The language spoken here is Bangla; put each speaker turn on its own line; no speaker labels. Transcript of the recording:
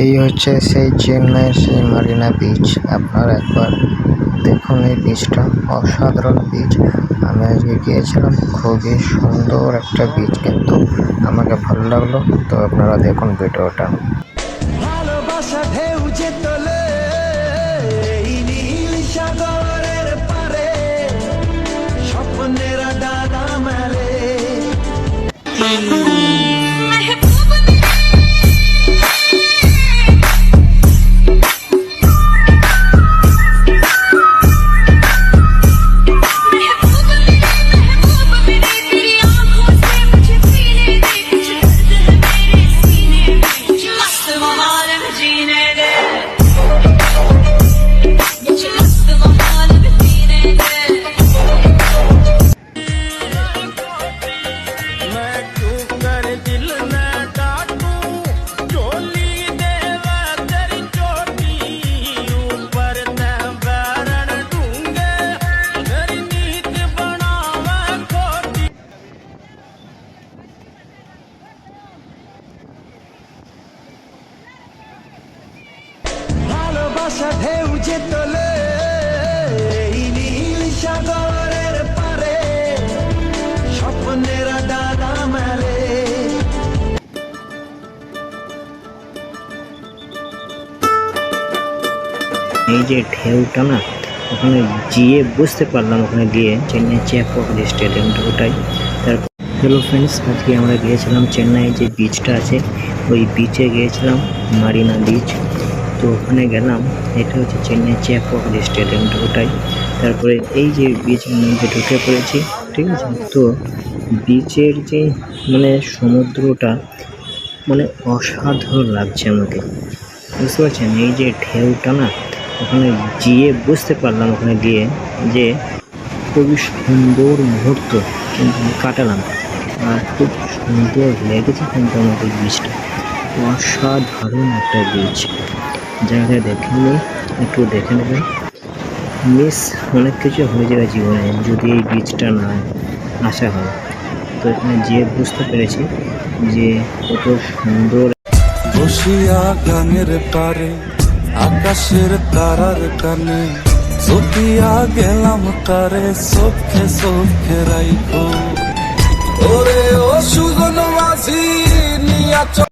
এই হচ্ছে সেই চেন্নাইয়ের সেই মারিনা বিচ। আপনারা একবার দেখুন, এই বিচটা অসাধারণ বিচ। আমি আজকে গিয়েছিলাম, খুবই সুন্দর একটা বিচ, কিন্তু আমাকে ভালো লাগলো। তো আপনারা দেখুন ভিডিওটা।
ভালোবাসা ঢেউ যে তোলে এই নীল সাগরের পারে, স্বপ্নেরা ডানা মেলে। ভালোবাসা ঢেউ যে তোলে এই নীল সাগরের পারে, স্বপ্নেরা ডানা মেলে।
এই যে ঢেউটা না, ওখানে গিয়ে বুঝতে পারলাম, ওখানে গিয়ে চেন্নাই চেপক যে স্টেডিয়ামটা, ওটাই। তারপর হ্যালো ফ্রেন্ডস, আজকে আমরা গিয়েছিলাম চেন্নাই যে বিচটা আছে, ওই বিচে গিয়েছিলাম, মারিনা বিচ। তো ওখানে গেলাম, এটা হচ্ছে চেন্নাই চেপক যে স্টেডিয়ামটা, ওটাই। তারপরে এই যে বিচের মধ্যে ঢুকে পড়েছি, ঠিক আছে। তো বিচের যে মানে সমুদ্রটা মানে অসাধারণ লাগছে আমাকে, বুঝতে পারছেন। এই যে ঢেউটা না, ওখানে গিয়ে বুঝতে পারলাম, ওখানে গিয়ে যে খুবই সুন্দর মুহূর্ত কিন্তু কাটালাম, আর খুব সুন্দর লেগেছে কিন্তু আমাদের বীচটা। অসাধারণ একটা বীচ, জায়গা দেখেনি, একটু দেখে নেবেন। মিস অনেক কিছু হয়ে যাবে জীবনে যদি এই বীচটা না আসা হয়। তো এখানে গিয়ে বুঝতে পেরেছি যে কত সুন্দর।
বসিয়া গানের পারে আকাশের তারার কানে, চোখিয়া গেলাম তারে চোখে চোখে রাইখো। ওরে ও সুজন মাঝি নিয়া